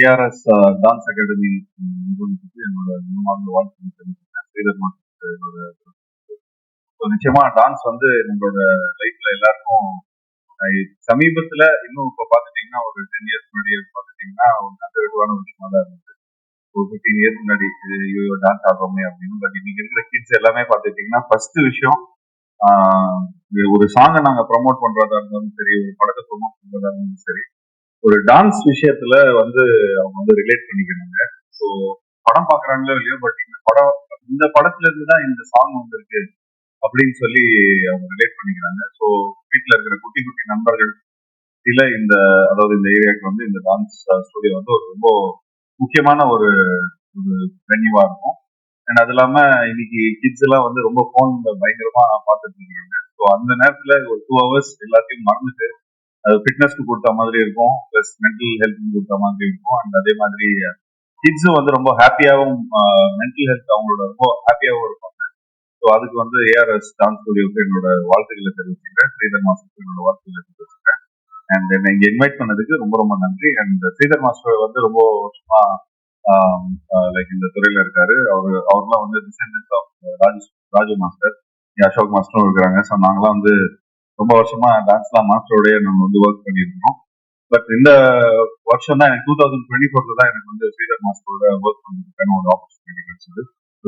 ARS dance academy நிறுவனத்துக்கு என்னோட முன்மார்ந்த வாழ்த்து தெரிவிக்கிறேன். ஸ்ரீதர் மாஸ்டருக்கு என்னோட நிச்சயமா டான்ஸ் வந்து நம்மளோட லைஃப்ல எல்லாருக்கும் சமீபத்துல இன்னும் இப்ப பாத்துட்டீங்கன்னா ஒரு 10 இயர்ஸ் முன்னாடி பாத்துட்டீங்கன்னா ஒரு கன்சர்வேட்டிவான விஷயமா தான் இருந்தது. ஒரு 15 இயர்ஸ் முன்னாடி ஐயோ டான்ஸ் ஆடுறோமே அப்படின்னு. பட் இன்னைக்கு இருக்கிற கிட்ஸ் எல்லாமே பாத்துட்டீங்கன்னா ஃபர்ஸ்ட் விஷயம் ஒரு சாங்கை நாங்க ப்ரமோட் பண்றதா இருந்தாலும் சரி, ஒரு படத்தை ப்ரமோட் பண்றதா இருந்தாலும் சரி, ஒரு டான்ஸ் விஷயத்துல வந்து அவங்க வந்து ரிலேட் பண்ணிக்கிறாங்க. ஸோ படம் பாக்குறாங்களோ இல்லையோ, பட் இந்த படத்துல இருந்து தான் இந்த சாங் வந்திருக்கு அப்படின்னு சொல்லி அவங்க ரிலேட் பண்ணிக்கிறாங்க. ஸோ வீட்டுல இருக்கிற குட்டி குட்டி நண்பர்கள் சில அதாவது இந்த ஏரியாவுக்கு வந்து இந்த டான்ஸ் ஸ்டுடியோ வந்து ஒரு ரொம்ப முக்கியமான ஒரு வென்யூவா இருக்கும். அண்ட் அது இல்லாம இன்னைக்கு கிட்ஸ் எல்லாம் வந்து ரொம்ப போன் பயங்கரமா பார்த்துட்டு இருக்காங்க. ஸோ அந்த நேரத்துல ஒரு 2 hours எல்லாத்தையும் மறந்துட்டு அது ஃபிட்னஸ்க்கு கொடுத்த மாதிரி இருக்கும், பிளஸ் மென்டல் ஹெல்த் கொடுத்த மாதிரி இருக்கும். அண்ட் அதே மாதிரி கிட்ஸும் வந்து ரொம்ப ஹாப்பியாகவும் மென்டல் ஹெல்த் அவங்களோட ரொம்ப ஹாப்பியாகவும் இருப்பாங்க. ஸோ அதுக்கு வந்து ஏஆர்எஸ் டான்ஸ் ஸ்டுடியோக்கு என்னோட வாழ்த்துக்களை தெரிவிச்சுக்கிறேன். ஸ்ரீதர் மாஸ்டருக்கு என்னோட வாழ்த்துக்களை தெரிவிச்சுக்கிறேன். அண்ட் என்னை இங்க இன்வைட் பண்ணதுக்கு ரொம்ப ரொம்ப நன்றி. அண்ட் ஸ்ரீதர் மாஸ்டர் வந்து ரொம்ப வருஷமா லைக் இந்த துறையில இருக்காரு. அவர்லாம் வந்து descendants of Raju master, Ashok மாஸ்டரும் இருக்கிறாங்க. ஸோ நாங்களாம் வந்து ரொம்ப வருஷமா டான்ஸ்லாம் மாஸ்டரோடய நம்ம வந்து ஒர்க் பண்ணியிருக்கோம். பட் இந்த வருஷம் தான் எனக்கு 2024 தான் எனக்கு வந்து ஸ்ரீதர் மாஸ்டரோட ஒர்க் பண்ணிருக்கான ஒரு ஆப்பர்ச்சுனிட்டி கிடைச்சது.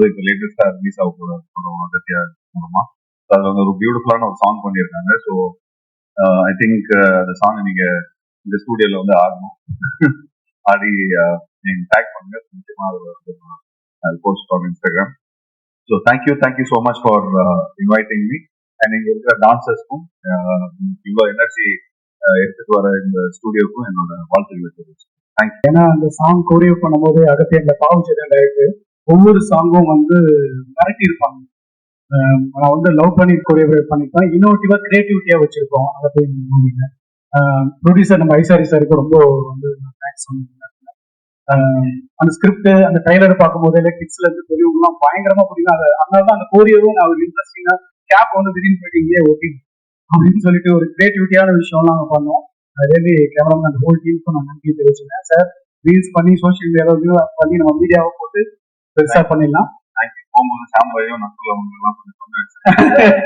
இப்போ லேட்டஸ்டா ரிலீஸ் ஆக போற அகத்தியா மூலமா அதுல வந்து ஒரு பியூட்டிஃபுல்லான ஒரு சாங் பண்ணியிருக்காங்க. ஸோ ஐ திங்க் அந்த சாங் நீங்க இந்த ஸ்டூடியோல வந்து ஆடணும். ஆடி நீங்க டேக் பண்ணுங்க, நிச்சயமா அதில் post on Instagram. So thank you so much for inviting me. And இங்க இருக்கிற டான்சர்ஸ்க்கும் இவ்வளோ எனர்ஜி எடுத்துட்டு வர இந்த ஸ்டூடியோக்கும் என்னோட வாழ்த்துக்களை தெரிவிச்சு தேங்க்யூ. ஏன்னா அந்த சாங் கோரியோ பண்ணும்போது அகத்தியர்ல பாவச்சேதன் டைரக்டர் ஒவ்வொரு சாங்கும் வந்து மிரட்டி இருப்பாங்க. நான் வந்து லவ் பண்ணி கோரியோகிராஃப் பண்ணிப்பேன், இன்னோவேட்டிவா கிரியேட்டிவிட்டியா வச்சிருக்கோம். அதை போய் மூவில ப்ரொடியூசர் நம்ம ஐசாரி சாருக்கு ரொம்ப வந்து தேங்க்ஸ் பண்ணுங்க. அந்த ஸ்கிரிப்ட் அந்த ட்ரைலரை பார்க்கும்போது இல்லை கிட்ஸ்ல இருந்து பெரியவங்கலாம் பயங்கரமா பிடிக்கும். அதனாலதான் அந்த கோரியோவும் நான் ஒரு இன்ட்ரெஸ்டிங்கா கேப் வந்து திடீர்னு போயிட்டு இங்கே ஓகே அப்படின்னு சொல்லிட்டு ஒரு கிரியேட்டிவிட்டியான விஷயம்லாம் நாங்கள் பண்ணோம். அதே கேமராமேன் அந்த ஹோல் டீமுக்கும் நான் நன்றி தெரிவிச்சுக்கிறேன். சார் ரீல்ஸ் பண்ணி சோசியல் மீடியாவில பண்ணி நம்ம மீடியாவை போட்டு பெருசா பண்ணிடலாம். போகும்போது சாம்பாயும்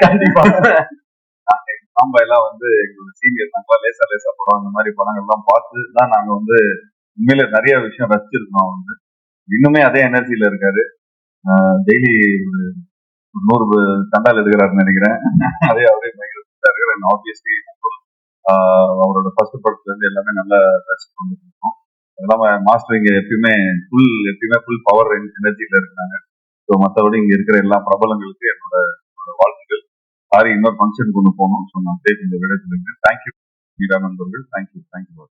கண்டிப்பா சாம்பாயெல்லாம் வந்து எங்களோட சீனியர் நாங்களா லேசா படம் அந்த மாதிரி படங்கள்லாம் பார்த்து தான் நாங்க வந்து உண்மையில நிறைய விஷயம் ரசிச்சிருக்கோம். வந்து இன்னுமே அதே எனர்ஜியில இருக்காரு. டெய்லி ஒரு 100 கண்டால் எடுக்கிறாருன்னு நினைக்கிறேன். அதே அவரே இருக்காரு. ஆப்வியஸ்லி அவரோட ஃபர்ஸ்ட் படத்துல இருந்து எல்லாமே நல்லா ரசிச்சு வந்துட்டு இருக்கோம். அதெல்லாம மாஸ்டர் இங்க எப்பயுமே ஃபுல் பவர் எனர்ஜியில இருக்கிறாங்க. ஸோ மற்றபடி இங்க இருக்கிற எல்லா பிரபலங்களுக்கு என்னோட வாழ்த்துக்கள். சாரி இன்னொரு ஃபங்க்ஷன் கொண்டு போகணும். ஸோ நான் இந்த விடத்துல தேங்க்யூ நண்பர்கள். தேங்க்யூ.